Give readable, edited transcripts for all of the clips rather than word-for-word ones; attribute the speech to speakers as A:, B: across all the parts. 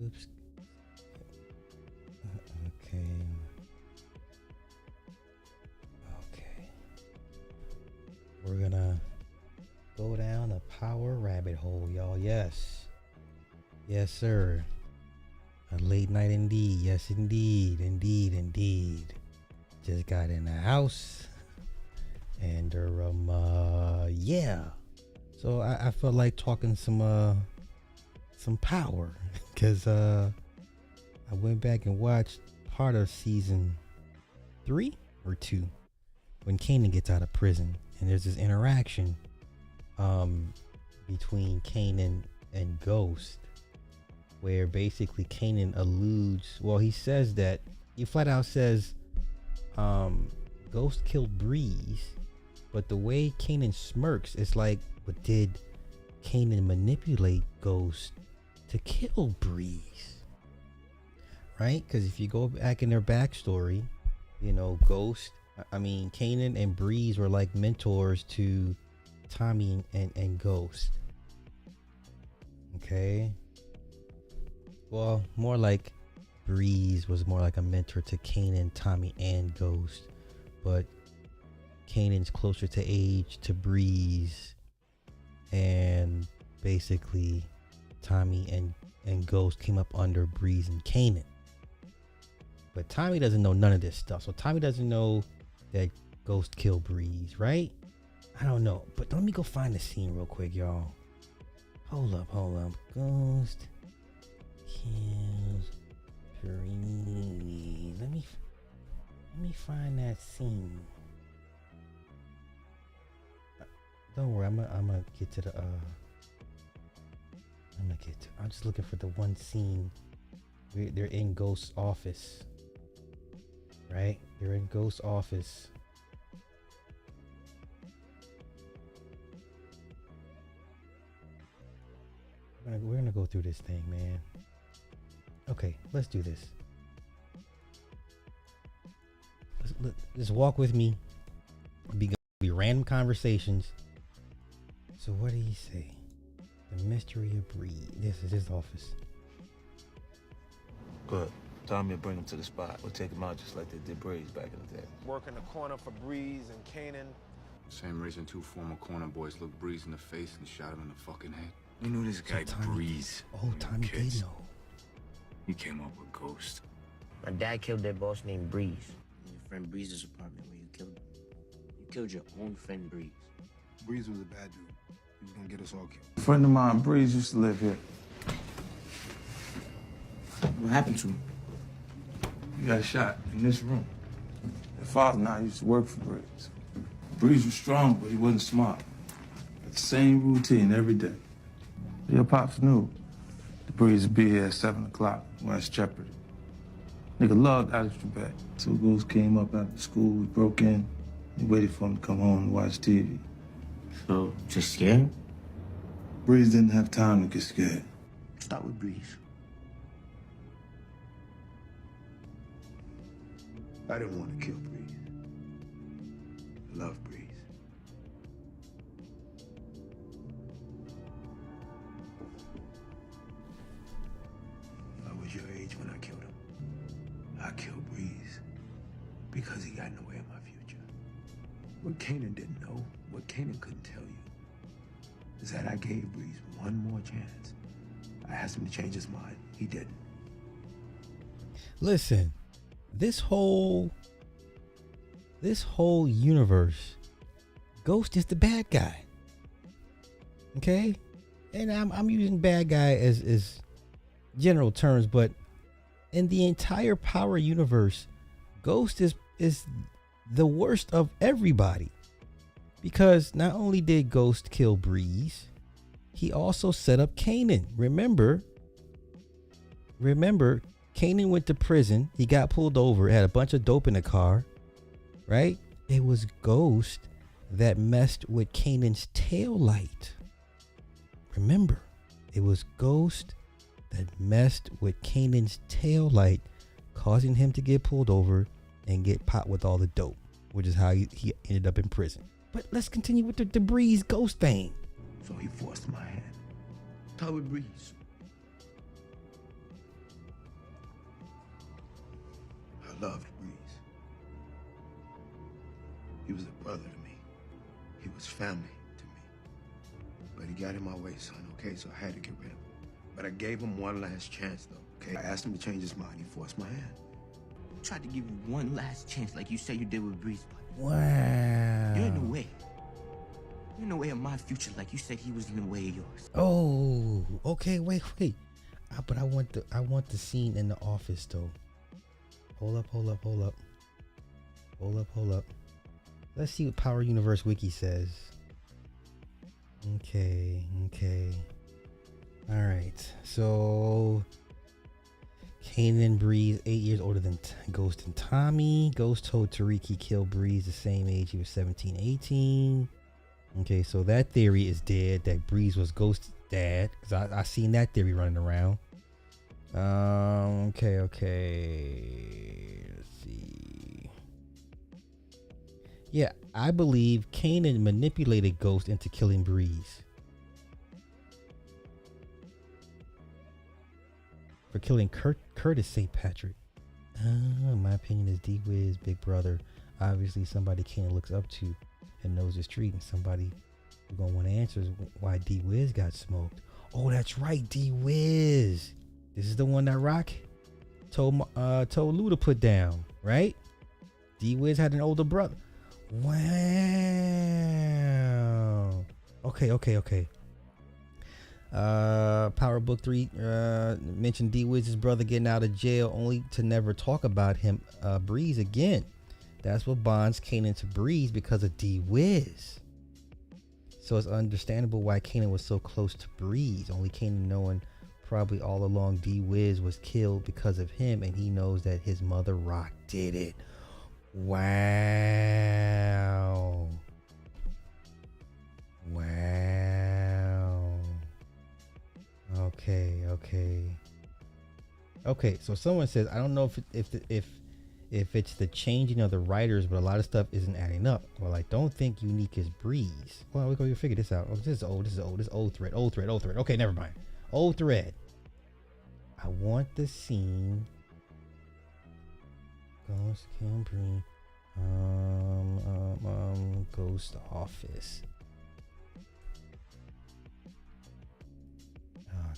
A: Oops. Okay. We're gonna go down a power rabbit hole, y'all. Yes. Yes, sir. A late night indeed. Yes, indeed. Indeed. Just got in the house. And yeah. So I felt like talking some power. Cause I went back and watched part of season 3 or 2 when Kanan gets out of prison, and there's this interaction between Kanan and Ghost, where basically Kanan alludes, well, he says that, he flat out says Ghost killed Breeze, but the way Kanan smirks is like, but did Kanan manipulate Ghost to kill Breeze? Right? Because if you go back in their backstory, you know, Kanan and Breeze were like mentors to Tommy and Ghost. Okay. Well, more like Breeze was more like a mentor to Kanan, Tommy, and Ghost. But Kanan's closer to age to Breeze. And basically, Tommy and Ghost came up under Breeze and Kanan. But Tommy doesn't know none of this stuff. So Tommy doesn't know that Ghost killed Breeze, right? I don't know. But let me go find the scene real quick, y'all. Hold up. Ghost kills Breeze. Let me find that scene. Don't worry, I'm gonna get to the I'm just looking for the one scene where they're in Ghost's office. Right? They're in Ghost's office. We're gonna go through this thing, man. Okay, let's do this. Just walk with me. Be random conversations. So what did he say? The mystery of Breeze. This is his office.
B: Good. Tommy will bring him to the spot. We'll take him out just like they did Breeze back in the day.
C: Working the corner for Breeze and Kanan.
D: Same reason 2 former corner boys looked Breeze in the face and shot him in the fucking head.
E: You knew this guy Breeze.
A: Oh, Tommy did know.
E: He came up with Ghost.
F: My dad killed their boss named Breeze.
G: In your friend Breeze's apartment where you killed him. You killed your own friend Breeze.
H: Breeze was a bad dude. He was gonna get us all killed.
I: A friend of mine, Breeze, used to live here.
G: What happened to him?
I: He got shot in this room. His father and I used to work for Breeze. Breeze was strong, but he wasn't smart. Had the same routine every day. Your pops knew the Breeze would be here at 7 o'clock, West Jeopardy. Nigga loved extra bet. So Ghost came up after school, we broke in. We waited for him to come home and watch TV.
G: So, just scared?
I: Breeze didn't have time to get scared.
G: Start with Breeze.
H: I didn't want to kill Breeze. I love Breeze. I was your age when I killed him. I killed Breeze because he got in the way of my future. What Kanan didn't know, what Kanan couldn't tell you, is that I gave Breeze one more chance. I asked him to change his mind. He didn't.
A: Listen, this whole universe, Ghost is the bad guy. Okay? And I'm using bad guy as general terms, but in the entire Power universe, Ghost is the worst of everybody. Because not only did Ghost kill Breeze, he also set up Kanan. Remember, Kanan went to prison. He got pulled over, had a bunch of dope in the car, right? It was Ghost that messed with Kanan's tail light. Remember, it was Ghost that messed with Kanan's tail light, causing him to get pulled over and get popped with all the dope, which is how he ended up in prison. But let's continue with the Breeze Ghost thing.
H: So he forced my hand. Talk with Breeze. I loved Breeze. He was a brother to me. He was family to me. But he got in my way, son, okay? So I had to get rid of him. But I gave him one last chance, though, okay? I asked him to change his mind. He forced my hand.
G: Tried to give you one last chance like you said you did with Breeze, but
A: Wow.
G: you're in the way. You're in the way of my future like you said he was in the way of yours.
A: Oh, okay, wait. But I want the scene in the office though. Hold up. Let's see what Power Universe Wiki says. Okay. All right. So Kanan Breeze, 8 years older than Ghost and Tommy. Ghost told Tariq he killed Breeze the same age. He was 17, 18. Okay, so that theory is dead, that Breeze was Ghost's dad, because I seen that theory running around. Okay. Let's see. Yeah, I believe Kanan manipulated Ghost into killing Breeze. For killing Curtis St. Patrick. My opinion is D-Wiz, big brother. Obviously somebody Kanan looks up to and knows the street, and somebody who's gonna want to answer is why D-Wiz got smoked. Oh, that's right, D-Wiz. This is the one that Rock told Lou to put down, right? D-Wiz had an older brother. Wow. Okay. Power Book 3 mentioned D-Wiz's brother getting out of jail only to never talk about him, Breeze again. That's what bonds Kanan to Breeze, because of D-Wiz. So it's understandable why Kanan was so close to Breeze. Only Kanan knowing probably all along D-Wiz was killed because of him, and he knows that his mother Rock did it. Wow. Okay, so someone says, I don't know if it's the changing of the writers, but a lot of stuff isn't adding up. Well, I don't think Unique is Breeze. Well, we're going to figure this out. Oh, this is old. This is old thread. Okay, never mind. Old thread. I want the scene. Ghost can bring Ghost office.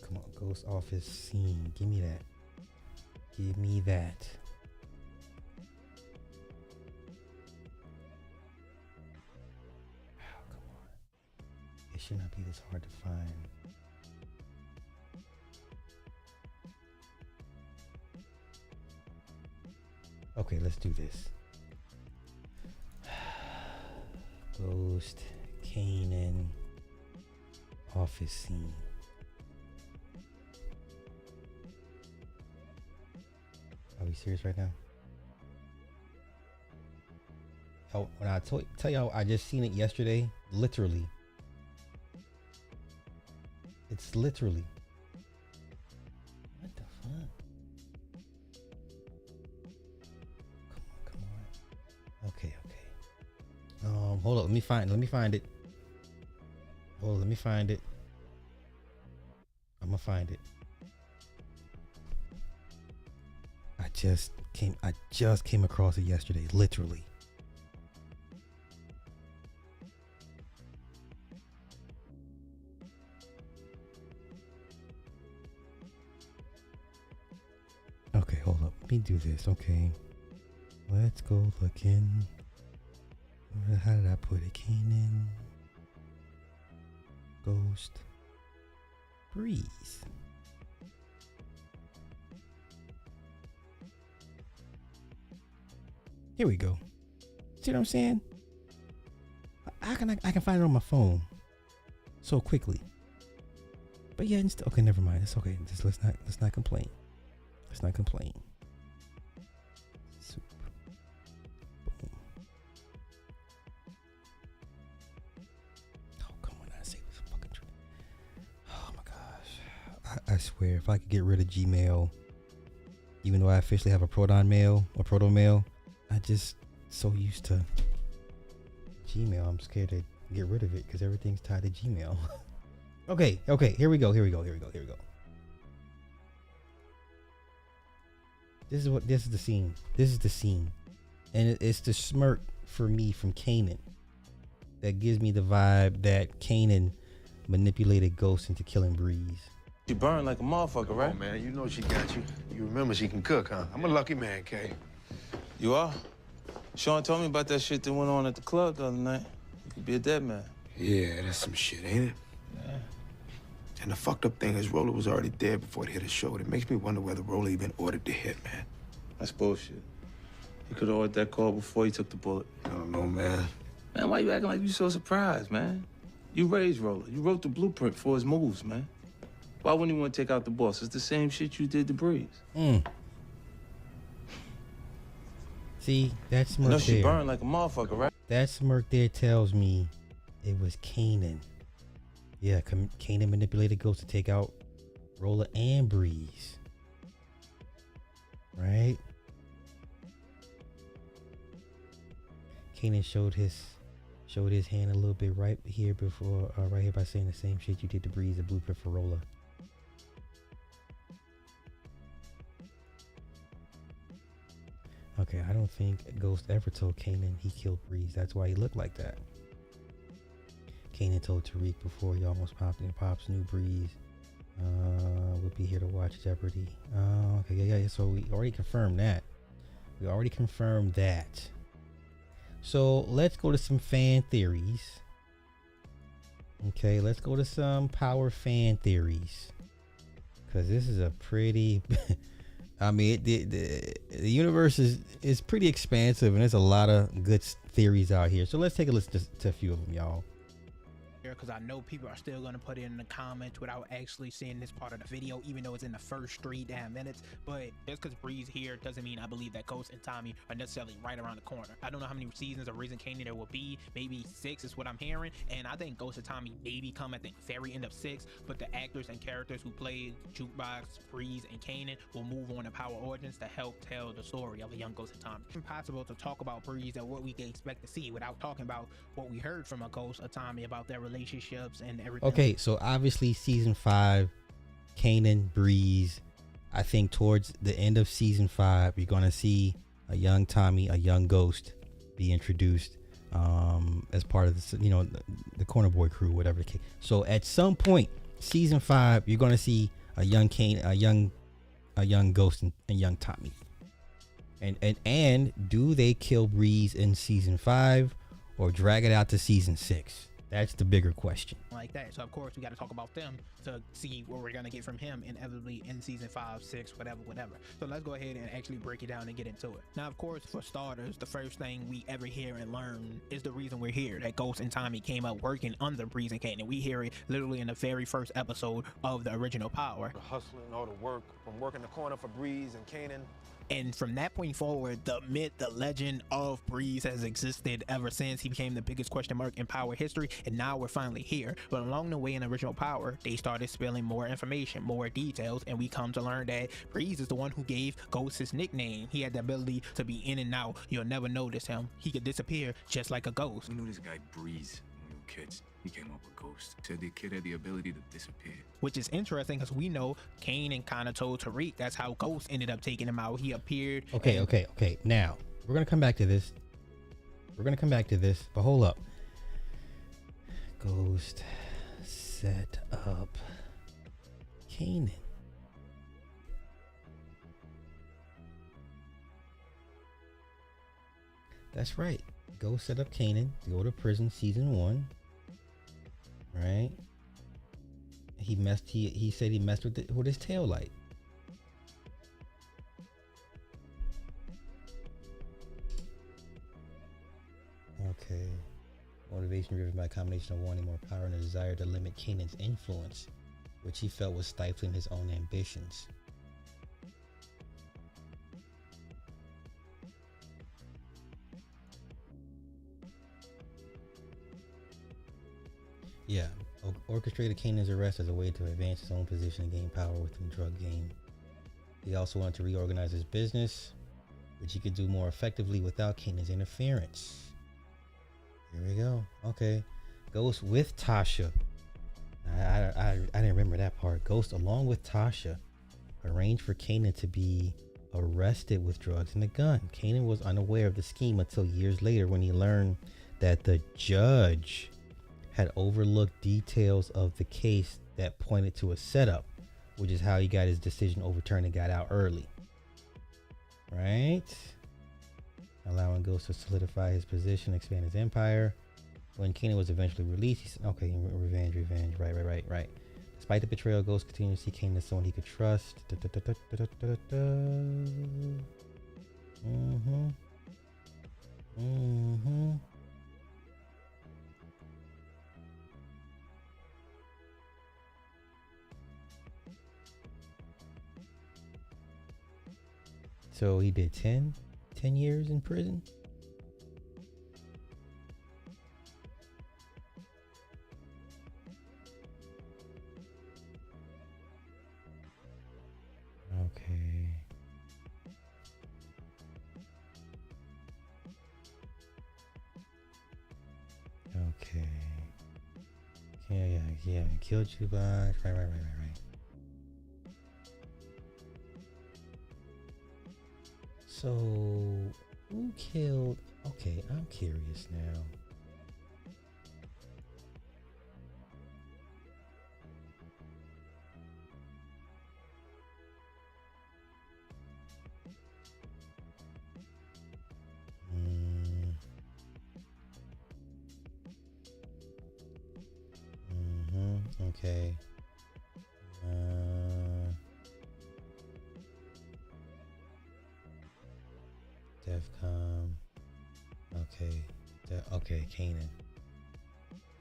A: Come on, Ghost office scene. Give me that. Oh, come on. It should not be this hard to find. Okay, let's do this. Ghost, Kanan, office scene. Are we serious right now? Oh, when I tell y'all I just seen it yesterday, literally. It's literally. What the fuck? Come on. Okay. Hold up, let me find it. Hold on, let me find it. I'm gonna find it. I just came across it yesterday, literally. Okay, hold up. Let me do this, okay? Let's go looking. How did I put it? Kanan, Ghost, Breeze. Here we go. See what I'm saying? How can I can find it on my phone so quickly? But yeah, okay, never mind. It's okay. Just let's not complain. Let's not complain. Soup. Boom. Oh, come on, I say this fucking truth. Oh my gosh. I swear, if I could get rid of Gmail, even though I officially have a Proton Mail, I just so used to Gmail. I'm scared to get rid of it because everything's tied to Gmail. Okay, here we go. This is the scene. And it's the smirk for me from Kanan that gives me the vibe that Kanan manipulated Ghost into killing Breeze.
B: She burned like a motherfucker, right?
C: Oh, man, you know she got you. You remember she can cook, huh? I'm a lucky man, Kay.
B: You are? Sean told me about that shit that went on at the club the other night. You could be a dead man.
H: Yeah, that's some shit, ain't it?
B: Yeah.
H: And the fucked up thing is Roller was already dead before the hit his show. It makes me wonder whether Roller even ordered the hit, man.
B: That's bullshit. He could have ordered that call before he took the bullet.
H: I don't know, man.
B: Man, why you acting like you so surprised, man? You raised Roller. You wrote the blueprint for his moves, man. Why wouldn't you want to take out the boss? It's the same shit you did to Breeze.
A: See, that smirk
B: I know
A: there.
B: she burned like a motherfucker, right?
A: That smirk there tells me it was Kanan. Yeah, Kanan manipulated Ghost to take out Roller and Breeze. Right? Kanan showed his hand a little bit right here by saying the same shit you did to Breeze, the blueprint for Roller. Okay, I don't think Ghost ever told Kanan he killed Breeze. That's why he looked like that. Kanan told Tariq before he almost popped in. Pops knew Breeze would be here to watch Jeopardy. Okay, yeah. So we already confirmed that. So let's go to some fan theories. Okay, let's go to some Power fan theories. Because this is a pretty... I mean, the universe is pretty expansive, and there's a lot of good theories out here. So let's take a listen to a few of them, y'all.
J: Because I know people are still going to put it in the comments without actually seeing this part of the video, even though it's in the first 3 damn minutes. But just because Breeze here doesn't mean I believe that Ghost and Tommy are necessarily right around the corner. I don't know how many seasons of Raising Kanan there will be. Maybe 6 is what I'm hearing, and I think Ghost and Tommy maybe come at the very end of 6, but the actors and characters who played Jukebox, Breeze, and Kanan will move on to Power Origins to help tell the story of a young Ghost and Tommy. It's impossible to talk about Breeze and what we can expect to see without talking about what we heard from a Ghost or Tommy about their relationships and everything.
A: Okay, so obviously season 5, Kanan, Breeze. I think towards the end of season 5, you're gonna see a young Tommy, a young Ghost be introduced as part of this, the Corner Boy crew, whatever the case. So at some point, season 5, you're gonna see a young Kanan, a young Ghost, and young Tommy. And do they kill Breeze in season 5 or drag it out to season 6? That's the bigger question.
J: Like that. So of course we got to talk about them to see what we're gonna get from him inevitably in season 5, 6, whatever. So let's go ahead and actually break it down and get into it. Now, of course, for starters, the first thing we ever hear and learn is the reason we're here. That Ghost and Tommy came up working under Breeze and Kanan. We hear it literally in the very first episode of the original Power.
C: The hustling, all the work, from working the corner for Breeze and Kanan.
J: And from that point forward, the myth, the legend of Breeze has existed ever since. He became the biggest question mark in Power history, and now we're finally here. But along the way in original Power, they started spilling more information, more details, and we come to learn that Breeze is the one who gave Ghost his nickname. He had the ability to be in and out. You'll never notice him. He could disappear just like a ghost.
E: We knew this guy Breeze when we were kids. He came up with Ghost. Said the kid had the ability to disappear.
J: Which is interesting because we know Kanan kind of told Tariq that's how Ghost ended up taking him out. He appeared.
A: Okay. Now, we're going to come back to this. But hold up. Ghost set up Kanan. That's right. Ghost set up Kanan to go to prison season 1. Right? He said he messed with his tail light. Okay. Motivation driven by a combination of wanting more power and a desire to limit Kanan's influence, which he felt was stifling his own ambitions. Yeah, orchestrated Kanan's arrest as a way to advance his own position and gain power within the drug game. He also wanted to reorganize his business, which he could do more effectively without Kanan's interference. Here we go. Okay. Ghost with Tasha. I didn't remember that part. Ghost, along with Tasha, arranged for Kanan to be arrested with drugs and a gun. Kanan was unaware of the scheme until years later when he learned that the judge had overlooked details of the case that pointed to a setup, which is how he got his decision overturned and got out early. Right? Allowing Ghost to solidify his position, expand his empire. When Kanan was eventually released, he said, okay, revenge. Right. Despite the betrayal, Ghost continued to see Kanan as someone he could trust. So he did 10 years in prison. Okay. Yeah. Killed you by right. So who killed? Okay, I'm curious now. Okay. Defcom. Okay. Okay, Kanan.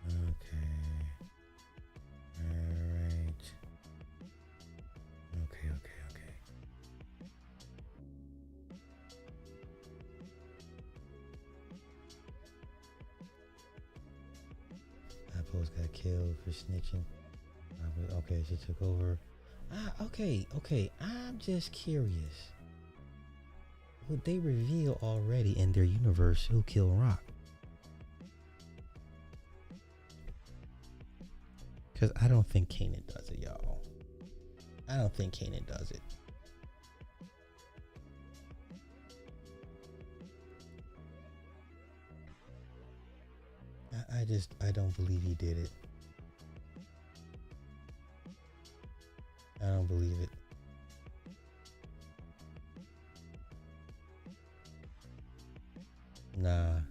A: Okay. Alright. Okay. Post got killed for snitching. Okay, she took over. Okay. I'm just curious. Would they reveal already in their universe who killed Rock? Because I don't think Kanan does it, y'all. I don't think Kanan does it. I don't believe he did it. I don't believe it. Nah,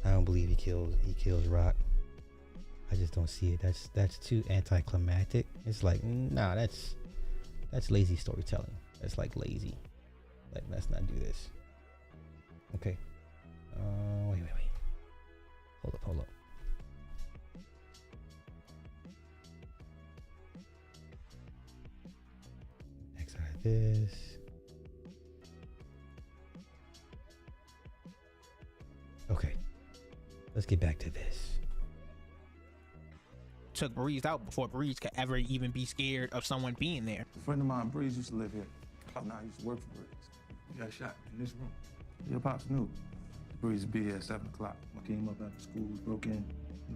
A: I don't believe he kills Rock. I just don't see it. That's too anticlimactic. It's like, nah, that's lazy storytelling. That's like lazy. Like, let's not do this. Okay. Wait. Hold up. Exile this. Okay. Let's get back to this.
J: Took Breeze out before Breeze could ever even be scared of someone being there.
B: A friend of mine, Breeze, used to live here. Now he used to work for Breeze. He got shot in this room. Your pops knew. Breeze would be here at 7 o'clock. I came up after school, broke in,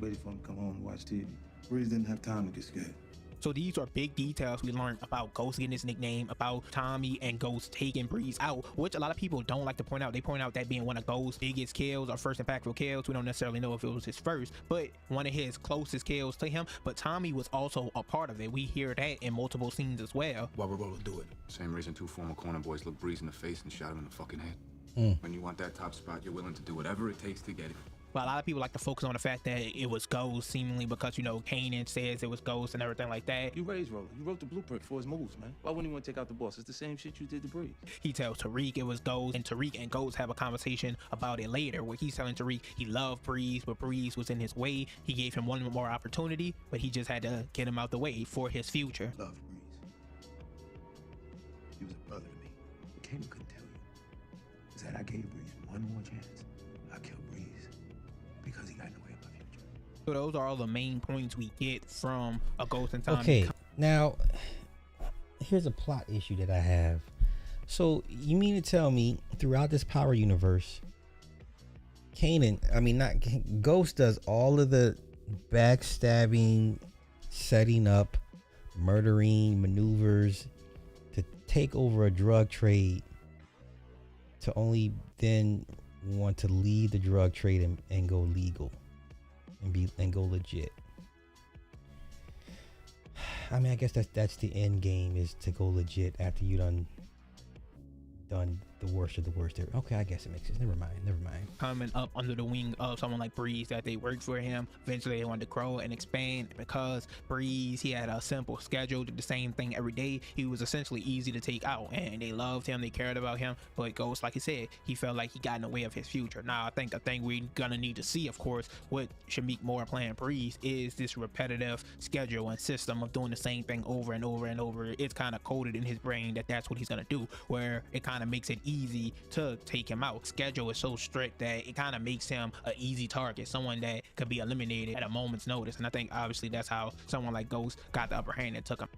B: waited for him to come home and watch TV. Breeze didn't have time to get scared.
J: So these are big details we learned about Ghost getting his nickname, about Tommy and Ghost taking Breeze out, which a lot of people don't like to point out. They point out that being one of Ghost's biggest kills or first impactful kills. We don't necessarily know if it was his first, but one of his closest kills to him. But Tommy was also a part of it. We hear that in multiple scenes as well.
D: Why would Roller do it? Same reason 2 former corner boys looked Breeze in the face and shot him in the fucking head. When you want that top spot, you're willing to do whatever it takes to get it.
J: But a lot of people like to focus on the fact that it was Ghost, seemingly because, you know, Kanan says it was Ghost and everything like that.
B: You raised Roller. You wrote the blueprint for his moves, man. Why wouldn't you want to take out the boss? It's the same shit you did to Breeze.
J: He tells Tariq it was Ghost, and Tariq and Ghost have a conversation about it later, where he's telling Tariq he loved Breeze, but Breeze was in his way. He gave him one more opportunity, but he just had to get him out the way for his future.
H: Love Breeze. He was a brother to me. What Kanan couldn't tell you is that I gave Breeze one more chance. I killed Breeze because he got in the way of my future.
J: So those are all the main points we get from A Ghost in Time.
A: Okay, now here's a plot issue that I have. So you mean to tell me throughout this Power universe, Ghost does all of the backstabbing, setting up, murdering maneuvers to take over a drug trade, to only then want to leave the drug trade and go legal and go legit. I mean, I guess that's the end game, is to go legit after you done the worst of the worst there. Okay, I guess it makes sense. Never mind.
J: Coming up under the wing of someone like Breeze, that they worked for him. Eventually they wanted to grow and expand, because Breeze, he had a simple schedule, did the same thing every day. He was essentially easy to take out, and they loved him, they cared about him. But Ghost, like he said, he felt like he got in the way of his future. Now I think the thing we're gonna need to see, of course, what Shameik Moore playing Breeze, is this repetitive schedule and system of doing the same thing over and over and over. It's kind of coded in his brain that that's what he's gonna do, where it kind of makes it easy to take him out. Schedule is so strict that it kind of makes him an easy target, someone that could be eliminated at a moment's notice. And I think obviously that's how someone like Ghost got the upper hand and took him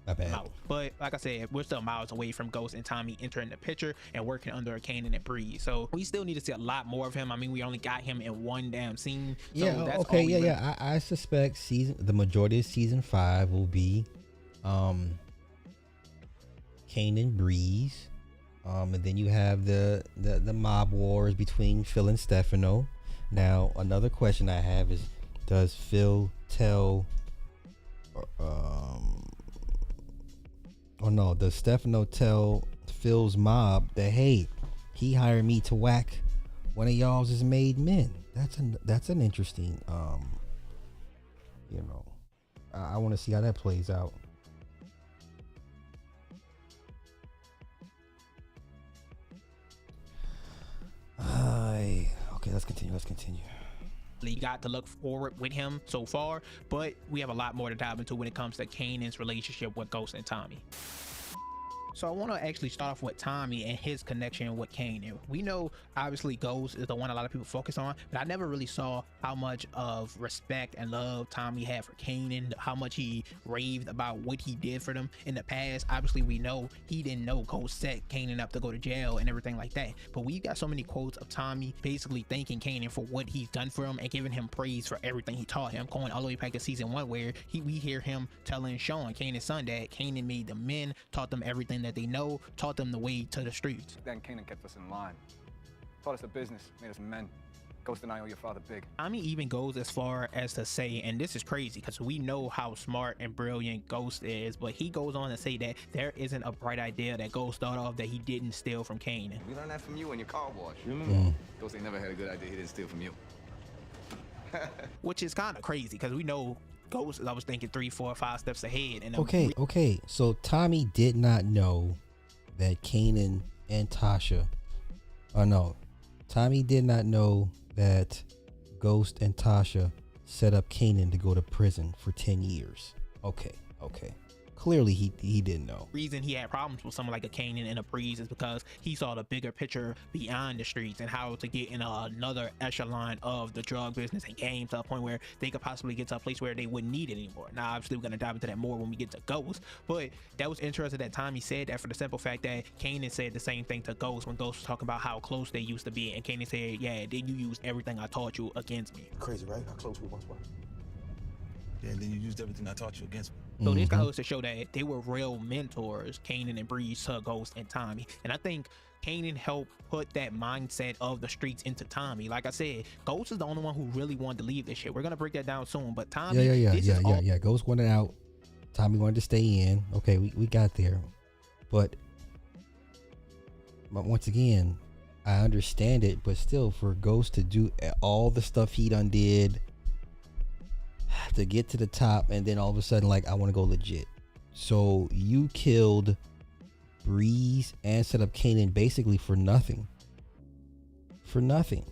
J: out. But like I said, we're still miles away from Ghost and Tommy entering the picture and working under a Kanan and Breeze, so we still need to see a lot more of him. I mean, we only got him in one damn scene. So
A: yeah,
J: that's
A: okay,
J: all
A: yeah. I suspect the majority of season 5 will be Kanan, Breeze. And then you have the mob wars between Phil and Stefano. Now, another question I have is, does Phil tell, does Stefano tell Phil's mob that, hey, he hired me to whack one of y'all's made men? That's an interesting, I want to see how that plays out. Okay, let's continue.
J: Got to look forward with him so far, but we have a lot more to dive into when it comes to Kanan's relationship with Ghost and Tommy. So I want to actually start off with Tommy and his connection with Kanan. We know obviously Ghost is the one a lot of people focus on, but I never really saw how much of respect and love Tommy had for Kanan, how much he raved about what he did for them in the past. Obviously we know he didn't know Ghost set Kanan up to go to jail and everything like that, but we got so many quotes of Tommy basically thanking Kanan for what he's done for him and giving him praise for everything he taught him, going all the way back to season 1, where we hear him telling Sean, Kanan's son, that Kanan made them men, taught them everything that they know, taught them the way to the streets.
K: Then Kanan kept us in line, taught us the business, made us men. Ghost and I owe your father big. Tommy
J: even goes as far as to say, and this is crazy because we know how smart and brilliant Ghost is, but he goes on to say that there isn't a bright idea that Ghost thought of that he didn't steal from Kanan.
K: We learned that from you and your car wash. Ghost ain't never had a good idea he didn't steal from you.
J: Which is kind of crazy because we know Ghost is, I was thinking 3, 4, 5 steps ahead. And
A: okay. So Tommy did not know that Kanan and Tasha, Tommy did not know that Ghost and Tasha set up Kanan to go to prison for 10 years. Okay. Clearly he didn't know.
J: Reason he had problems with someone like a Kanan and a Breeze is because he saw the bigger picture beyond the streets and how to get in another echelon of the drug business and game to a point where they could possibly get to a place where they wouldn't need it anymore. Now obviously we're going to dive into that more when we get to Ghost, but that was interesting that Tommy said that for the simple fact that Kanan said the same thing to Ghost when Ghost was talking about how close they used to be, and Kanan said, yeah, then you used everything I taught you against me.
B: Crazy, right? How close we once were. Yeah, and then you used everything I taught you against me.
J: So this goes to show that they were real mentors, Kanan and Breeze, to Ghost and Tommy. And I think Kanan helped put that mindset of the streets into Tommy. Like I said, Ghost is the only one who really wanted to leave this shit. We're gonna break that down soon, but Tommy,
A: yeah. Ghost wanted out, Tommy wanted to stay in. Okay, we got there, but once again, I understand it, but still, for Ghost to do all the stuff he done did to get to the top, and then all of a sudden, like, I want to go legit. So you killed Breeze and set up Kanan basically for nothing. For nothing.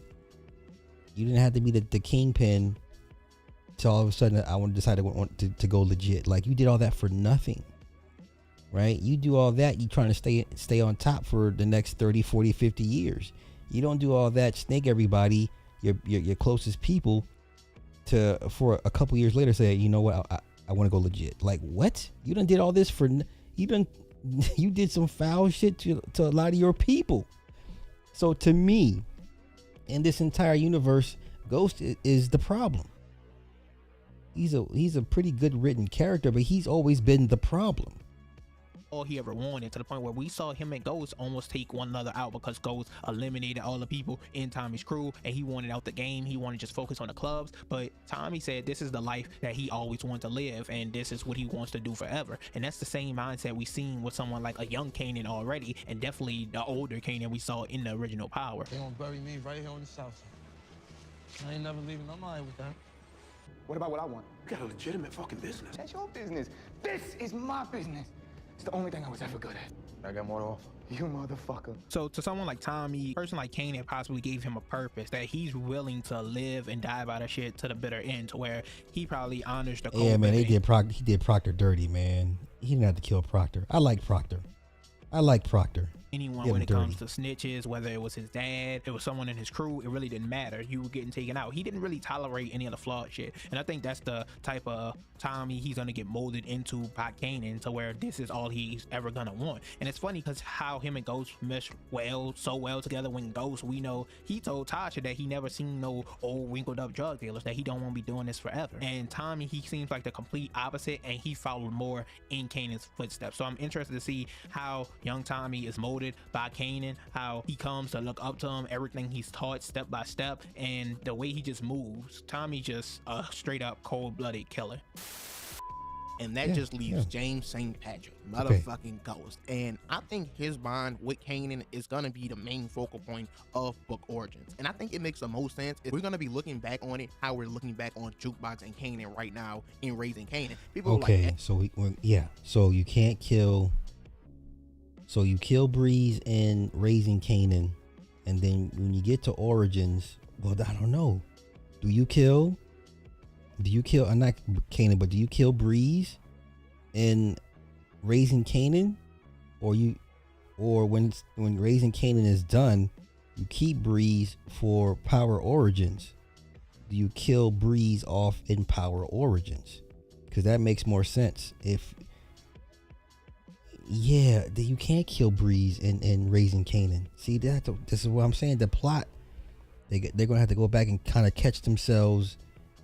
A: You didn't have to be the kingpin to all of a sudden I want to decide to go legit. Like, you did all that for nothing. Right? You do all that, you trying to stay on top for the next 30, 40, 50 years. You don't do all that, snake everybody, your closest people, for a couple years later say, you know what, I want to go legit. Like, what? You done did all this for, you did some foul shit to a lot of your people. So to me, in this entire universe, Ghost is the problem. He's a pretty good written character, but he's always been the problem.
J: All he ever wanted, to the point where we saw him and Ghost almost take one another out, because Ghost eliminated all the people in Tommy's crew and he wanted out the game. He wanted to just focus on the clubs, but Tommy said this is the life that he always wanted to live, and this is what he wants to do forever. And that's the same mindset we seen with someone like a young Kanan already, and definitely the older Kanan we saw in the original Power.
L: They gonna bury me right here on the south side. I ain't never leaving my mind with that.
K: What about what I want?
C: You got a legitimate fucking business.
K: That's your business. This is my business. It's the only thing I was ever good at.
C: I got more to offer.
K: You motherfucker.
J: So to someone like Tommy, a person like Kanan possibly gave him a purpose that he's willing to live and die by the shit to the bitter end, to where he probably honors the code.
A: Yeah, man, he did Proctor dirty, man. He didn't have to kill Proctor. I like Proctor.
J: Anyone when it comes to snitches, whether it was his dad, it was someone in his crew, it really didn't matter. You were getting taken out. He didn't really tolerate any of the flawed shit. And I think that's the type of Tommy he's gonna get molded into by Kanan, to where this is all he's ever gonna want. And it's funny because how him and Ghost mesh so well together. When Ghost, we know he told Tasha that he never seen no old wrinkled up drug dealers, that he don't want to be doing this forever. And Tommy, he seems like the complete opposite, and he followed more in Kanan's footsteps. So I'm interested to see how young Tommy is molded by Kanan, how he comes to look up to him, everything he's taught step by step, and the way he just moves. Tommy just a straight up cold-blooded killer.
M: And that just leaves James St. Patrick, motherfucking Ghost. And I think his bond with Kanan is going to be the main focal point of book Origins. And I think it makes the most sense if we're going to be looking back on it, how we're looking back on Jukebox and Kanan right now in Raising Kanan. People
A: okay,
M: are like,
A: so you can't kill. So you kill Breeze in Raising Kanan, and then when you get to Origins, well, I don't know. Do you kill? Not Kanan, but do you kill Breeze in Raising Kanan, or when Raising Kanan is done, you keep Breeze for Power Origins? Do you kill Breeze off in Power Origins? Because that makes more sense. You can't kill Breeze in Raising Kanan. See, this is what I'm saying. The plot, they're gonna have to go back and kind of catch themselves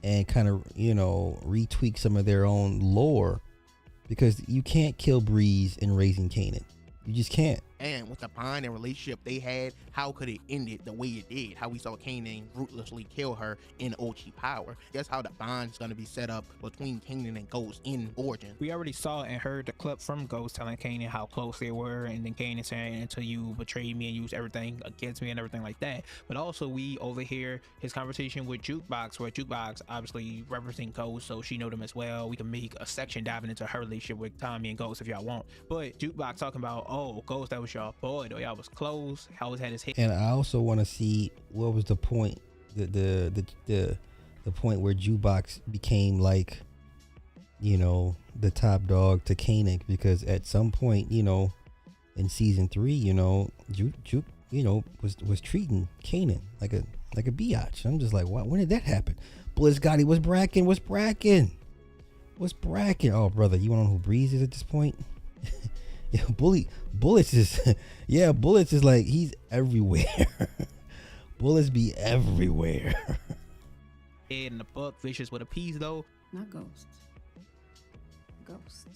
A: and kind of, retweak some of their own lore, because you can't kill Breeze in Raising Kanan. You just can't.
M: And with the bond and relationship they had, how could it end it the way it did? How we saw Kanan ruthlessly kill her in OG Power. That's how the bond is going to be set up between Kanan and Ghost in Origin.
J: We already saw and heard the clip from Ghost telling Kanan how close they were, and then Kanan saying, until you betrayed me and used everything against me and everything like that. But also we overhear his conversation with Jukebox, where Jukebox obviously representing Ghost, so she know them as well. We can make a section diving into her relationship with Tommy and Ghost if y'all want. But Jukebox talking about, oh, Ghost, that was y'all boy, though, y'all was close. He always had his hit.
A: And I also want to see what was the point, the point where Jukebox became like, the top dog to Kanan, because at some point, in season 3, Juke, was treating Kanan like a biatch. I'm just like, wow, when did that happen? Blizz Gotti, what's Bracken? Oh, brother, you want to know who Breeze is at this point? Yeah, Bullets is like, he's everywhere. Bullets be everywhere.
J: In the book, Vicious with a piece though.
N: Not Ghost. Ghost.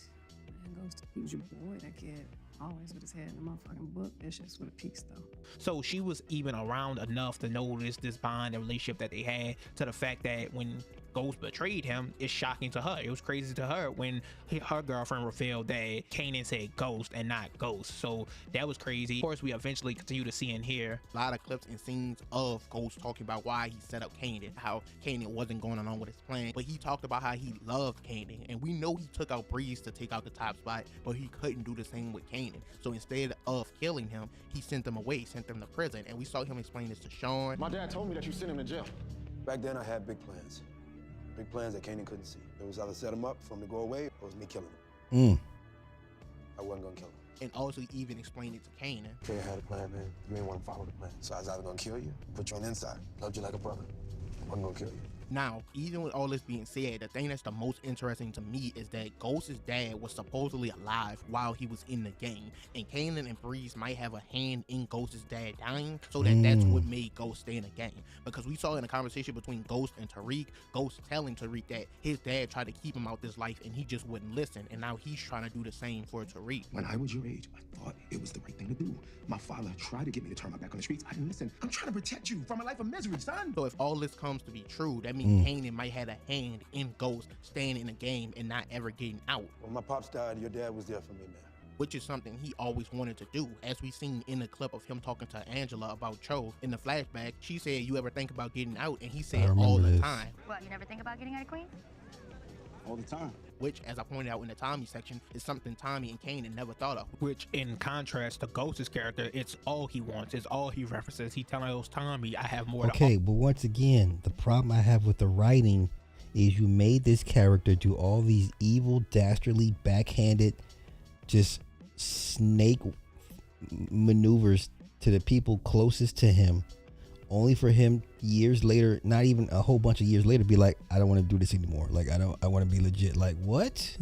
N: He was your boy, that kid. Always with his head in the motherfucking book. Vicious with a piece though.
J: So she was even around enough to notice this bond and relationship that they had, to the fact that when Ghost betrayed him is shocking to her. It was crazy to her when her girlfriend revealed that Kanan said Ghost and not Ghost. So that was crazy. Of course, we eventually continue to see and hear
M: a lot of clips and scenes of Ghost talking about why he set up Kanan, how Kanan wasn't going along with his plan, but he talked about how he loved Kanan, and we know he took out Breeze to take out the top spot, but he couldn't do the same with Kanan. So instead of killing him, he sent them away, sent them to prison, and we saw him explain this to Sean.
O: My dad told me that you sent him to jail. Back then, I had big plans. Big plans that Kanan couldn't see. It was either set him up for him to go away, or it was me killing him. I wasn't gonna kill him.
M: And also even explained it to Kanan.
O: Kanan had a plan, man. You ain't want to follow the plan. So I was either gonna kill you, put you on the inside, loved you like a brother. I wasn't gonna kill you.
M: Now, even with all this being said, the thing that's the most interesting to me is that Ghost's dad was supposedly alive while he was in the game, and Kanan and Breeze might have a hand in Ghost's dad dying, so that's what made Ghost stay in the game. Because we saw in a conversation between Ghost and Tariq, Ghost telling Tariq that his dad tried to keep him out this life and he just wouldn't listen, and now he's trying to do the same for Tariq.
H: When I was your age, I thought it was the right thing to do. My father tried to get me to turn my back on the streets. I didn't listen. I'm trying to protect you from a life of misery, son.
M: So if all this comes to be true, that means Kanan might have a hand in Ghost staying in the game and not ever getting out.
O: When my pops died, your dad was there for me, man.
M: Which is something he always wanted to do. As we seen in the clip of him talking to Angela about Cho in the flashback, she said, "You ever think about getting out?" And he said, "All the time."
P: What, you never think about getting out of Queens?
O: All the time.
M: Which, as I pointed out in the Tommy section, is something Tommy and Kanan never thought of.
J: Which, in contrast to Ghost's character, it's all he wants. It's all he references. He telling Tommy, "I have more."
A: Okay, but once again, the problem I have with the writing is you made this character do all these evil, dastardly, backhanded, just snake maneuvers to the people closest to him, only for him years later, not even a whole bunch of years later, be like, "I don't want to do this anymore. Like, I want to be legit." Like, what?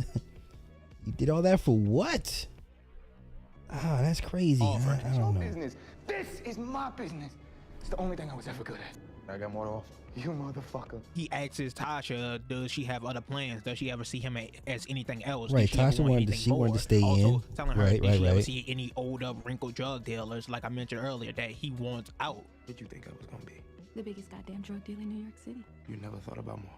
A: You did all that for what? Ah, that's crazy. I don't know.
K: Business. This is my business. It's the only thing I was ever good at.
O: I got more to offer.
K: You motherfucker.
J: He asks Tasha, does she have other plans? Does she ever see him as anything else?
A: Right,
J: Tasha
A: wanted to stay in.
J: Telling her, did she ever see any old up wrinkled drug dealers, like I mentioned earlier, that he wants out?
O: What did you think I was gonna be?
N: The biggest goddamn drug dealer in New York City.
O: You never thought about more.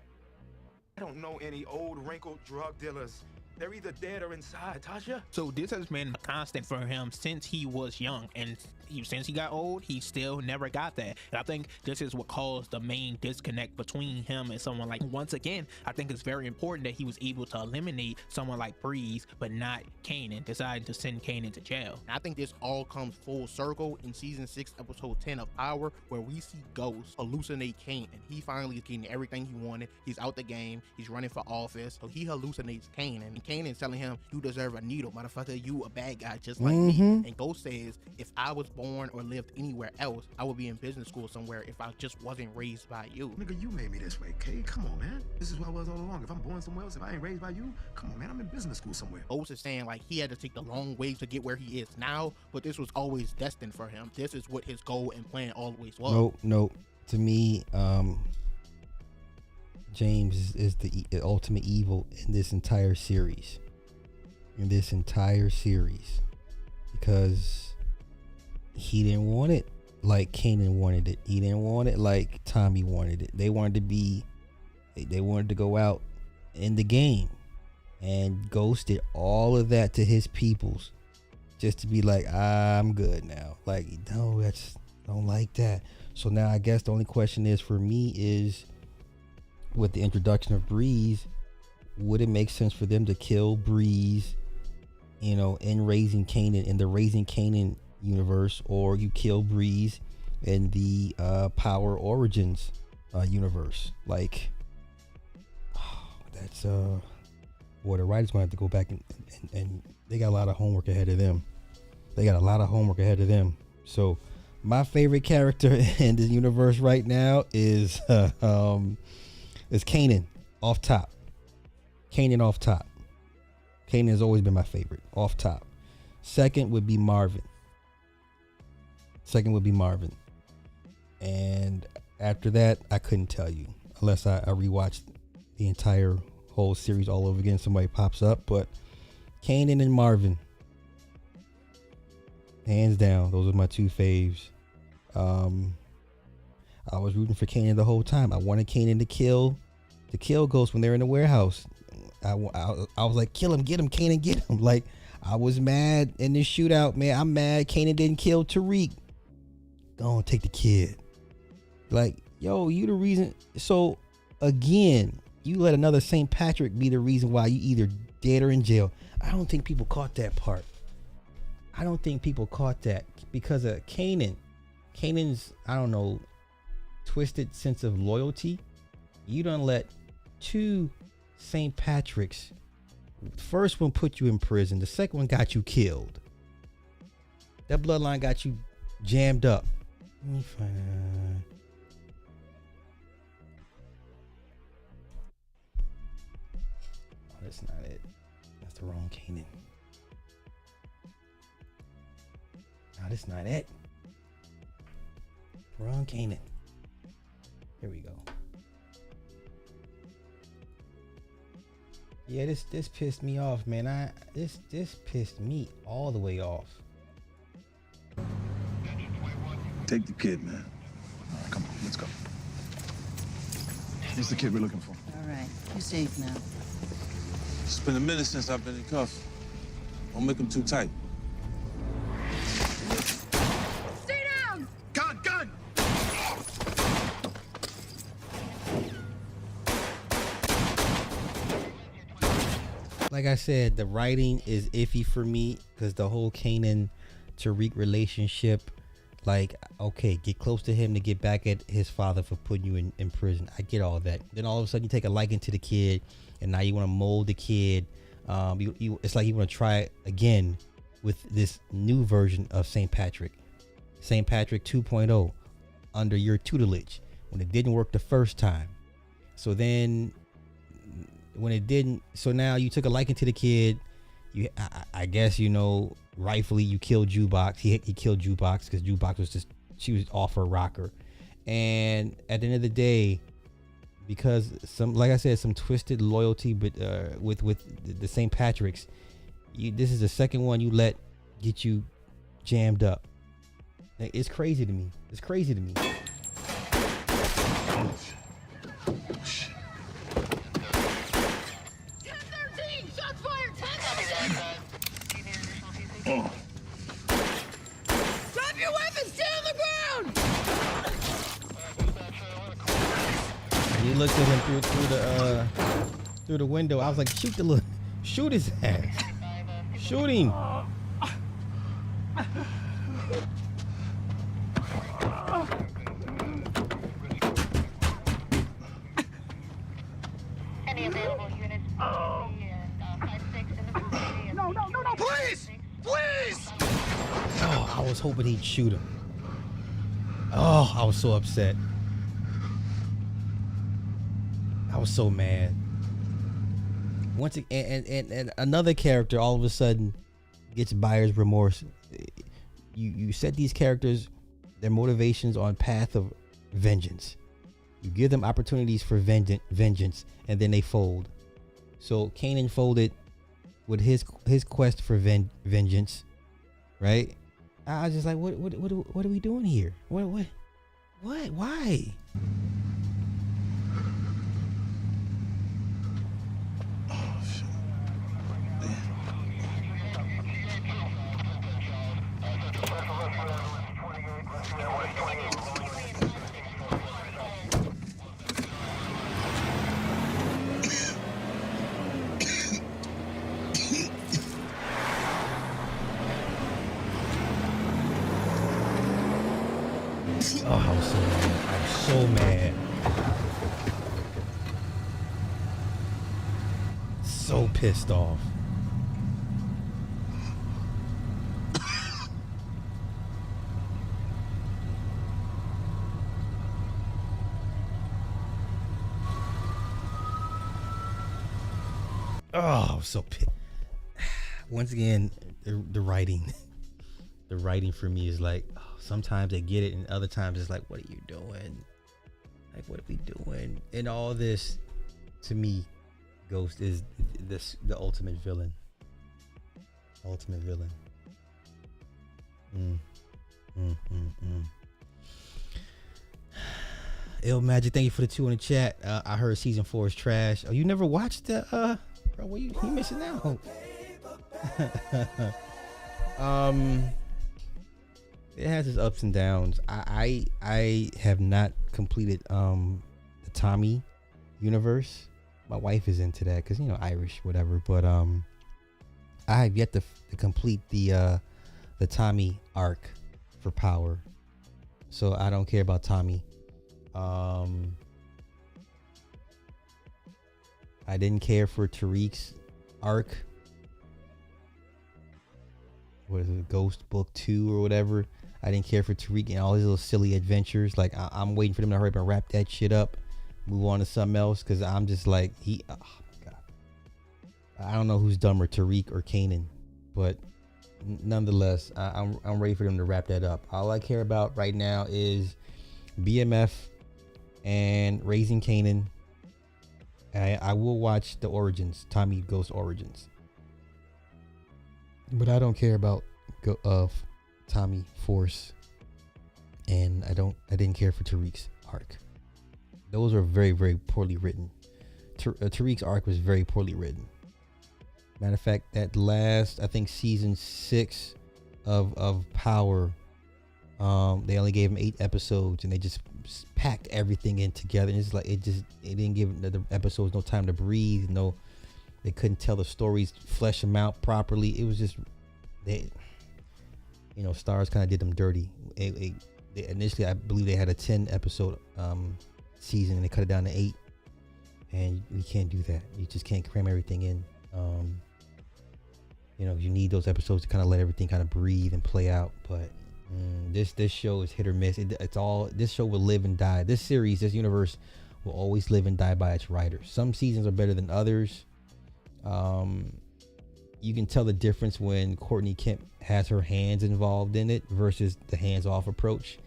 B: I don't know any old wrinkled drug dealers. They're either dead or inside, Tasha.
J: So this has been a constant for him since he was young, and since he got old, he still never got that. And I think this is what caused the main disconnect between him and someone like, once again, I think it's very important that he was able to eliminate someone like Breeze, but not Kanan, deciding to send Kanan to jail.
M: And I think this all comes full circle in season 6, episode 10 of Power, where we see Ghost hallucinate Kanan. He finally is getting everything he wanted. He's out the game. He's running for office. So he hallucinates Kanan. And Kanan's telling him, "You deserve a needle, motherfucker. You a bad guy just like me." And Ghost says, "If I was born or lived anywhere else, I would be in business school somewhere if I just wasn't raised by you."
H: Nigga, you made me this way, K. Come on, man. This is who I was all along. If I'm born somewhere else, if I ain't raised by you, come on, man. I'm in business school somewhere.
M: Ghost is saying like he had to take the long way to get where he is now, but this was always destined for him. This is what his goal and plan always was.
A: Nope. To me, James is the ultimate evil in this entire series. Because he didn't want it like Kanan wanted it. He didn't want it like Tommy wanted it. They wanted to go out in the game, and Ghost did all of that to his peoples just to be like, "I'm good now." Like, no, don't like that. So now I guess the only question is for me is, with the introduction of Breeze, would it make sense for them to kill Breeze, in the Raising Kanan universe, or you kill Breeze in the Power Origins universe? Like, that's well, the writers gonna have to go back and they got a lot of homework ahead of them. So my favorite character in this universe right now is Kanan off top. Kanan has always been my favorite off top. Second would be Marvin. And after that, I couldn't tell you unless I rewatched the entire whole series all over again. Somebody pops up, but Kanan and Marvin, hands down, those are my two faves. I was rooting for Kanan the whole time. I wanted Kanan to kill to kill Ghost when they're in the warehouse. I was like, kill him, get him, Kanan, get him. Like, I was mad in this shootout, man. I'm mad Kanan didn't kill Tariq. Go on, take the kid. Like, yo, you the reason. So again, you let another St. Patrick be the reason why you either dead or in jail. I don't think people caught that part. I don't think people caught that because of Kanan. Kanan's, I don't know, twisted sense of loyalty. You done let two St. Patricks. First one put you in prison. The second one got you killed. That bloodline got you jammed up. Let me find Oh, that's not it. That's the wrong Kanan. No, that's not it. Wrong Kanan. Here we go. Yeah, this pissed me off, man. This pissed me all the way off.
B: Take the kid, man. All right, come on, let's go. Here's the kid we're looking for.
Q: All right, you're safe now.
B: It's been a minute since I've been in cuffs. Don't make them too tight.
Q: Stay down!
B: Gun! Gun!
A: Like I said, the writing is iffy for me because the whole Kanan Tariq relationship, like, okay, get close to him to get back at his father for putting you in prison. I get all that. Then all of a sudden you take a liking to the kid and now you want to mold the kid. It's like you want to try it again with this new version of St. Patrick 2.0 under your tutelage when it didn't work the first time. So then when it didn't, so now you took a liking to the kid. I guess, you know, rightfully you killed Jukebox. He killed Jukebox because Jukebox was just, she was off her rocker. And at the end of the day, because like I said, some twisted loyalty, but with the St. Patricks, this is the second one you let get you jammed up. Like, it's crazy to me. It's crazy to me.
Q: 10-13! Shots fired! 10-13!
B: Oh.
Q: Drop your weapons! Stay on the ground!
A: He looked at him through the window. I was like, shoot his ass. Shoot him.
P: Any available units?
Q: No, please! Please!
A: Oh, I was hoping he'd shoot him. Oh, I was so upset. I was so mad. Once again, and another character all of a sudden gets buyer's remorse. You set these characters, their motivations on path of vengeance. You give them opportunities for vengeance, and then they fold. So Kanan folded with his quest for vengeance, right? I was just like, what are we doing here? What? Why? Oh, I was so mad. I was so mad. So pissed off. Oh, I was so pissed. Once again, the writing. The writing for me is like, oh, sometimes I get it, and other times it's like, what are you doing? Like, what are we doing? And all this, to me, Ghost is the ultimate villain. Ultimate villain. Ill Magic, thank you for the 2 in the chat. I heard season 4 is trash. Oh, you never watched the bro, what you missing out? It has its ups and downs. I have not completed the Tommy universe. My wife is into that because, you know, Irish, whatever. But I have yet to complete the Tommy arc for Power. So I don't care about Tommy. I didn't care for Tariq's arc. What is it, Ghost Book 2 or whatever. I didn't care for Tariq and all his little silly adventures. Like I'm waiting for them to hurry up and wrap that shit up, move on to something else, because I'm just like, oh my god, I don't know who's dumber, Tariq or Kanan, but nonetheless, I'm ready for them to wrap that up. All I care about right now is BMF and Raising Kanan. I will watch the Origins, Tommy Ghost Origins, but I don't care about Tommy Force, and I didn't care for Tariq's arc. Those are very, very poorly written. Tariq's arc was very poorly written. Matter of fact, that last, I think, season 6 of Power, they only gave him 8 episodes, and they just packed everything in together. And it's like it didn't give the episodes no time to breathe. No, they couldn't tell the stories, flesh them out properly. It was just Stars kind of did them dirty. They initially, I believe they had a 10 episode season, and they cut it down to 8. And you can't do that. You just can't cram everything in. You need those episodes to kind of let everything kind of breathe and play out. But this show is hit or miss. This show will live and die. This series, this universe will always live and die by its writers. Some seasons are better than others. You can tell the difference when Courtney Kemp has her hands involved in it versus the hands-off approach.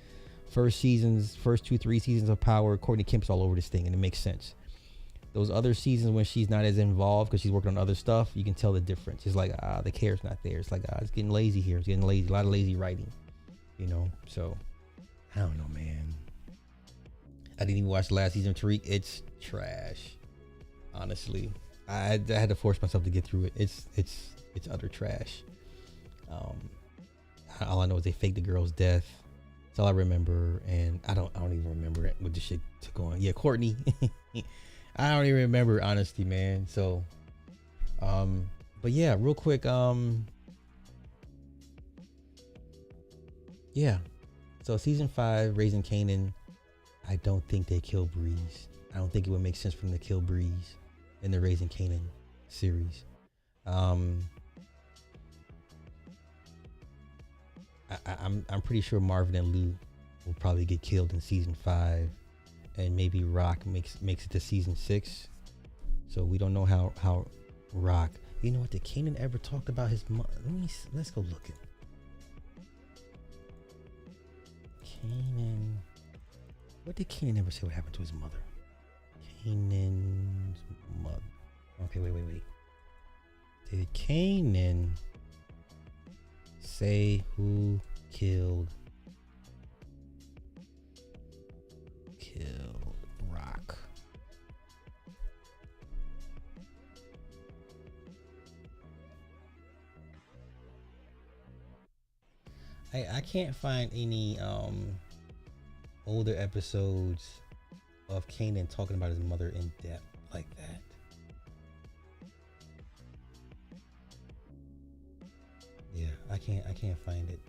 A: First 2-3 seasons of Power, Courtney Kemp's all over this thing, and it makes sense. Those other seasons when she's not as involved because she's working on other stuff, you can tell the difference. It's like, the care's not there. It's like, it's getting lazy here. It's getting lazy. A lot of lazy writing, So, I don't know, man. I didn't even watch the last season of Tariq. It's trash, honestly. I had to force myself to get through it. It's utter trash. All I know is they faked the girl's death. That's all I remember, and I don't even remember what the shit took on. Yeah, Courtney. I don't even remember, honestly, man. So, but yeah, real quick, yeah. So season 5, Raising Kanan. I don't think they kill Breeze. I don't think it would make sense for them to kill Breeze in the Raising Kanan series. I'm pretty sure Marvin and Lou will probably get killed in season 5, and maybe Rock makes it to season 6. So we don't know how Rock. You know what? Did Kanan ever talk about his mother? Let's go looking. Kanan. What did Kanan ever say? What happened to his mother? Kanan's mother. Okay, wait. Did Kanan say who killed Rock? I can't find any older episodes of Kanan talking about his mother in depth like that. Yeah, I can't find it.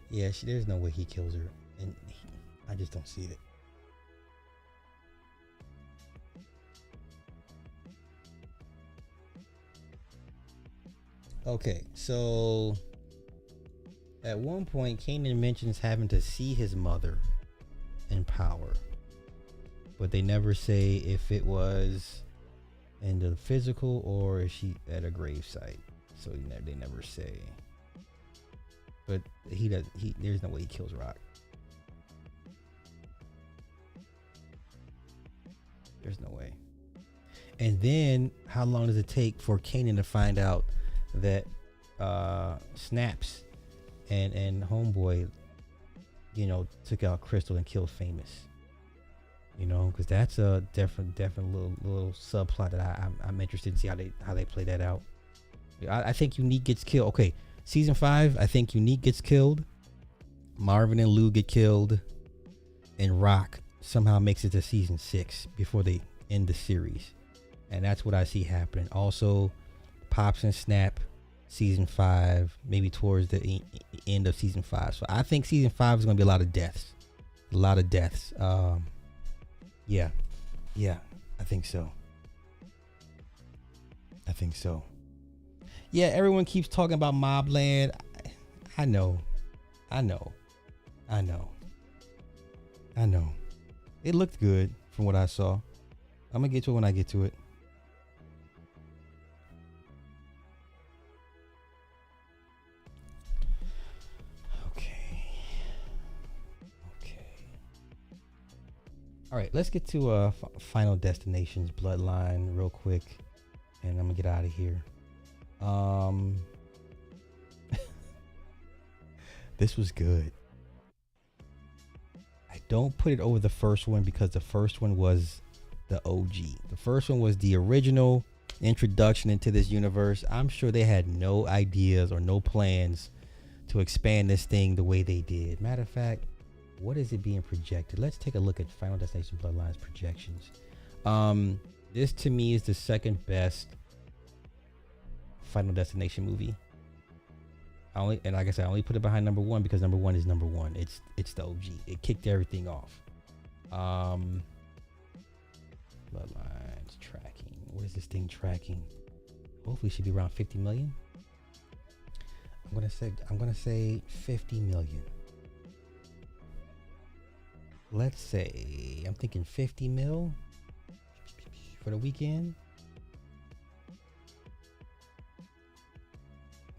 A: Yeah, there's no way he kills her, and I just don't see it. Okay, so at one point, Kanan mentions having to see his mother in Power, but they never say if it was in the physical or is she at a gravesite. So they never say. But there's no way he kills Rock. There's no way. And then how long does it take for Kanan to find out that Snaps and Homeboy, you know, took out Crystal and killed Famous. You know, because that's a different little subplot that I'm interested in see how they play that out. I think Unique gets killed. Okay, season 5, I think Unique gets killed. Marvin and Lou get killed, and Rock somehow makes it to season 6 before they end the series, and that's what I see happening. Also, Pops and Snap, season 5, maybe towards the end of season 5. So I think season 5 is going to be a lot of deaths. Yeah, I think so. Yeah, everyone keeps talking about Mobland. I know. It looked good from what I saw. I'm gonna get to it when I get to it. All right, let's get to Final Destinations Bloodline real quick, and I'm gonna get out of here. This was good. I don't put it over the first one because the first one was the OG. The first one was the original introduction into this universe. I'm sure they had no ideas or no plans to expand this thing the way they did. Matter of fact, what is it being projected? Let's take a look at Final Destination Bloodlines projections. This to me is the second best Final Destination movie. And like I said, I only put it behind number 1 because number 1 is number 1. It's the OG. It kicked everything off. Bloodlines tracking. What is this thing tracking? Hopefully it should be around 50 million. I'm gonna say 50 million. Let's say I'm thinking 50 mil for the weekend.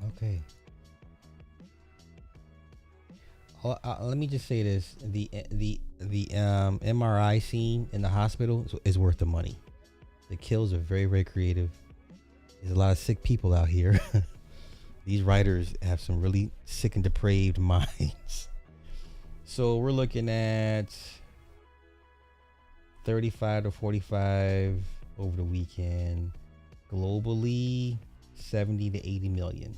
A: Okay. Let me just say this: the MRI scene in the hospital is worth the money. The kills are very, very creative. There's a lot of sick people out here. These writers have some really sick and depraved minds. So we're looking at 35 to 45 over the weekend. Globally, 70 to 80 million.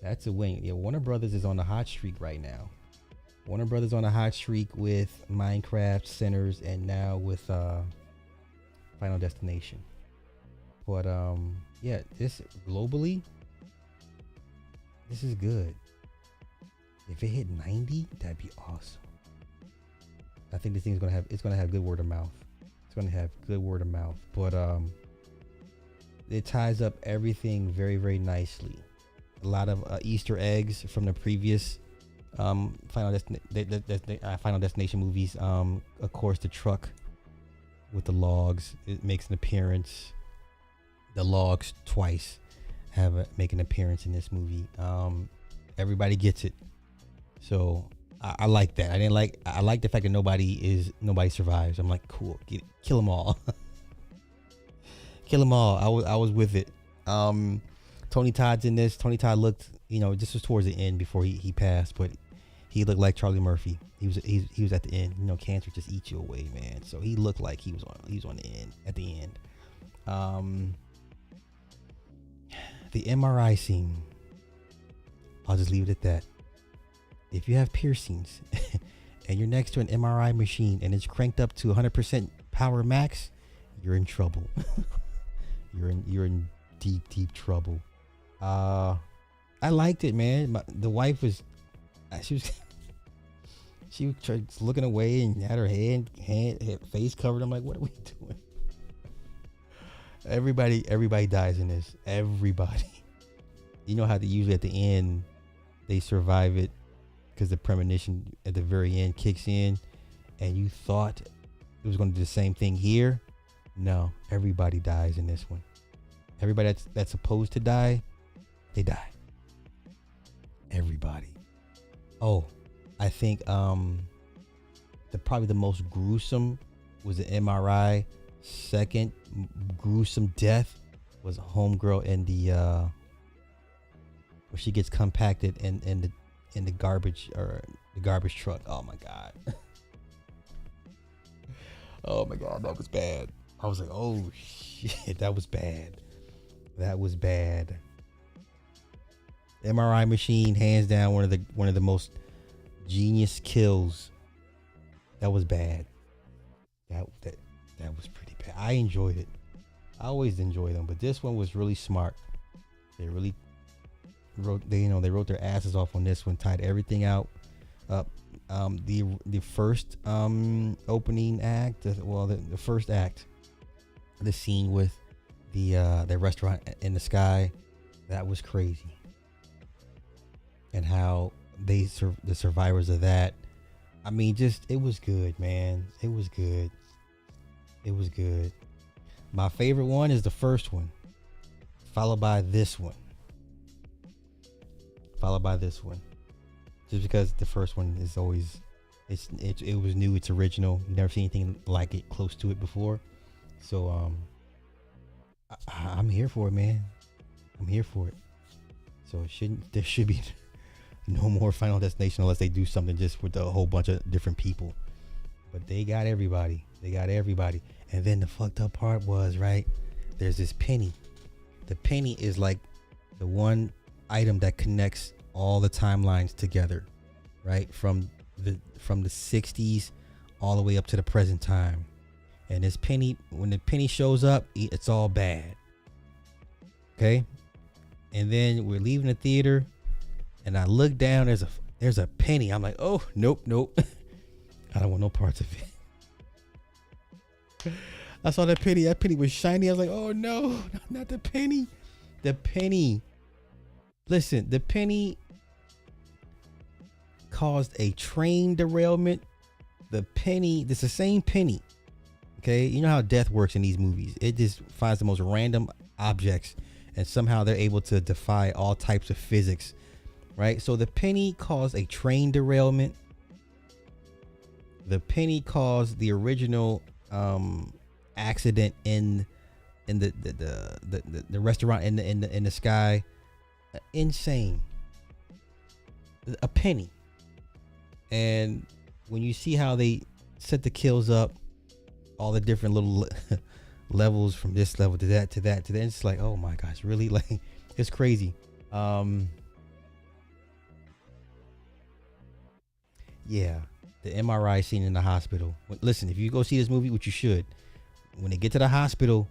A: That's a win. Yeah, Warner Brothers is on the hot streak right now. Warner Brothers on a hot streak with Minecraft, Sinners, and now with Final Destination. But yeah, this globally, this is good. If it hit 90, that'd be awesome. I think this thing is gonna have good word of mouth. It's gonna have good word of mouth. But it ties up everything very, very nicely. A lot of Easter eggs from the previous Final Destination movies. Of course, the truck with the logs, it makes an appearance. The logs twice make an appearance in this movie. Everybody gets it. So I like that. I like the fact that nobody survives. I'm like, cool, kill them all. Kill them all. I was with it. Tony Todd's in this. Tony Todd looked, this was towards the end before he passed, but he looked like Charlie Murphy. He was at the end. Cancer just eats you away, man. So he looked like he was on the end at the end. The MRI scene, I'll just leave it at that. If you have piercings and you're next to an MRI machine and it's cranked up to 100% power max, you're in trouble. you're in deep trouble. I liked it, man. The wife was she was just looking away and had her face covered. I'm like, what are we doing? Everybody dies in this. Everybody. You know how usually at the end they survive it because the premonition at the very end kicks in, and you thought it was going to do the same thing here. No, everybody dies in this one. Everybody that's supposed to die, they die. Everybody. Oh, I think probably the most gruesome was the MRI. Second gruesome death was Homegirl in where she gets compacted in the garbage or the garbage truck. Oh my god. Oh my god, that was bad. I was like, oh shit, that was bad. That was bad. MRI machine, hands down, one of the most genius kills. That was bad. That was pretty bad. I enjoyed it. I always enjoy them, but this one was really smart. They really wrote their asses off on this one, tied everything out up. The first opening act, the first act, the scene with the restaurant in the sky, that was crazy. And how the survivors of that, I mean, just it was good, man. It was good. It was good. My favorite one is the first one, followed by this one. Just because the first one is always, it was new, it's original. You never seen anything like it close to it before. So I'm here for it, man. I'm here for it. So there should be no more Final Destination unless they do something just with a whole bunch of different people. But they got everybody. And then the fucked up part was, right, there's this penny. The penny is like the one item that connects all the timelines together, right? From the 60s all the way up to the present time. And this penny, when the penny shows up, it's all bad. Okay? And then we're leaving the theater and I look down, there's a penny. I'm like, oh, nope. I don't want no parts of it. I saw that penny was shiny. I was like, oh no, not the penny. The penny. Listen, the penny caused a train derailment. It's the same penny. Okay, you know how death works in these movies. It just finds the most random objects and somehow they're able to defy all types of physics. Right? So the penny caused a train derailment. The penny caused the original accident in the restaurant in the sky. Insane. A penny. And when you see how they set the kills up, all the different little levels from this level to that, it's like, oh my gosh, really? Like, it's crazy. Yeah, the MRI scene in the hospital. Listen, if you go see this movie, which you should, when they get to the hospital,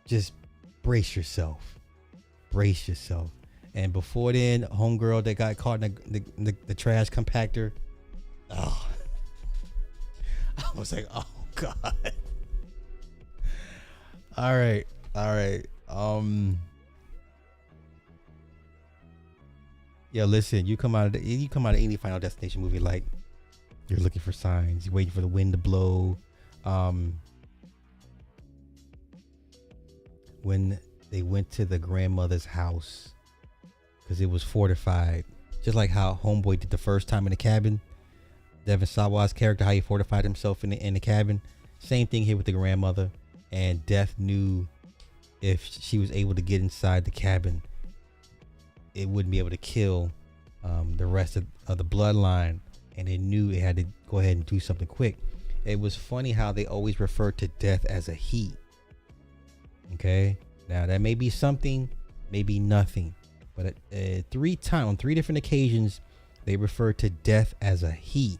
A: just brace yourself. And before then, homegirl that got caught in the trash compactor. Oh, I was like, oh god. All right. Yeah, listen, you come out of any Final Destination movie like you're looking for signs, you're waiting for the wind to blow. When they went to the grandmother's house because it was fortified, just like how Homeboy did the first time in the cabin. Devin Sawa's character, how he fortified himself in the cabin. Same thing here with the grandmother. And Death knew if she was able to get inside the cabin, it wouldn't be able to kill the rest of the bloodline, and it knew it had to go ahead and do something quick. It was funny how they always refer to death as a he. Okay, now that may be something, maybe nothing, but on 3 different occasions they refer to death as a he.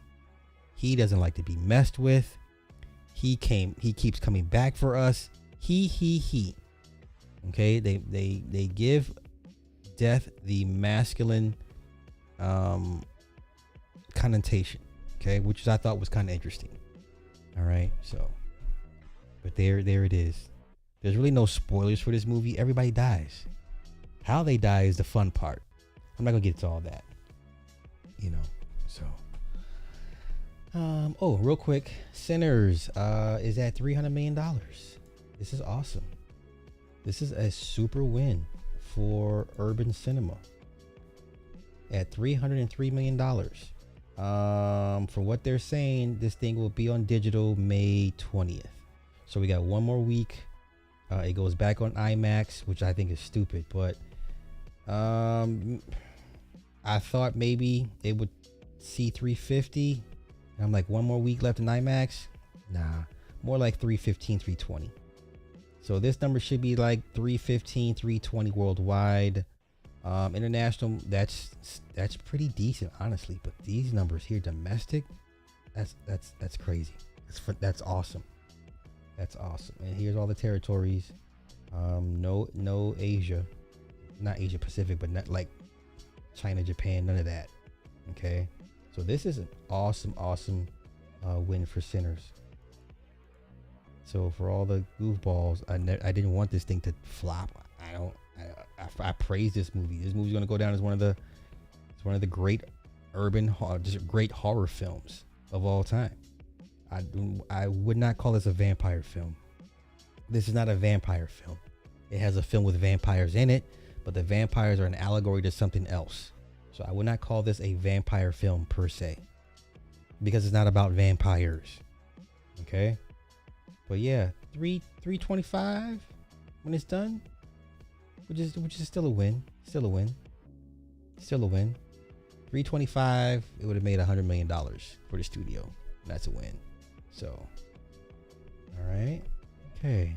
A: He doesn't like to be messed with. He keeps coming back for us. He. Okay, they give death the masculine connotation, okay, which I thought was kind of interesting. All right, so, but there it is. There's really no spoilers for this movie. Everybody dies. How they die is the fun part. I'm not gonna get into all that, so oh, real quick, Sinners is at $300 million. This is awesome. This is a super win for urban cinema at $303 million. For what they're saying, this thing will be on digital May 20th. So we got one more week. It goes back on IMAX, which I think is stupid, but I thought maybe they would see 350. And I'm like, one more week left in IMAX. Nah, more like 315, 320. So this number should be like 315, 320 worldwide. International, that's pretty decent, honestly. But these numbers here, domestic, that's crazy. That's awesome. That's awesome. And here's all the territories. No Asia, not Asia Pacific, but not like China, Japan, none of that. Okay, so this is an awesome win for Sinners. So for all the goofballs, I didn't want this thing to flop. I praise this movie. This movie's gonna go down as one of the great great horror films of all time. I would not call this a vampire film. This is not a vampire film. It has a film with vampires in it, but the vampires are an allegory to something else. So I would not call this a vampire film per se, because it's not about vampires. Okay, but yeah, 325 when it's done, which is still a win. 325. It would have made $100 million for the studio. And that's a win. So, all right, okay.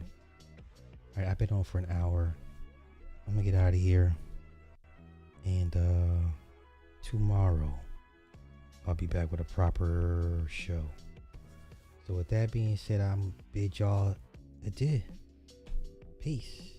A: All right, I've been on for an hour. I'm gonna get out of here, and tomorrow I'll be back with a proper show. So with that being said, I'm bid y'all adieu. Peace.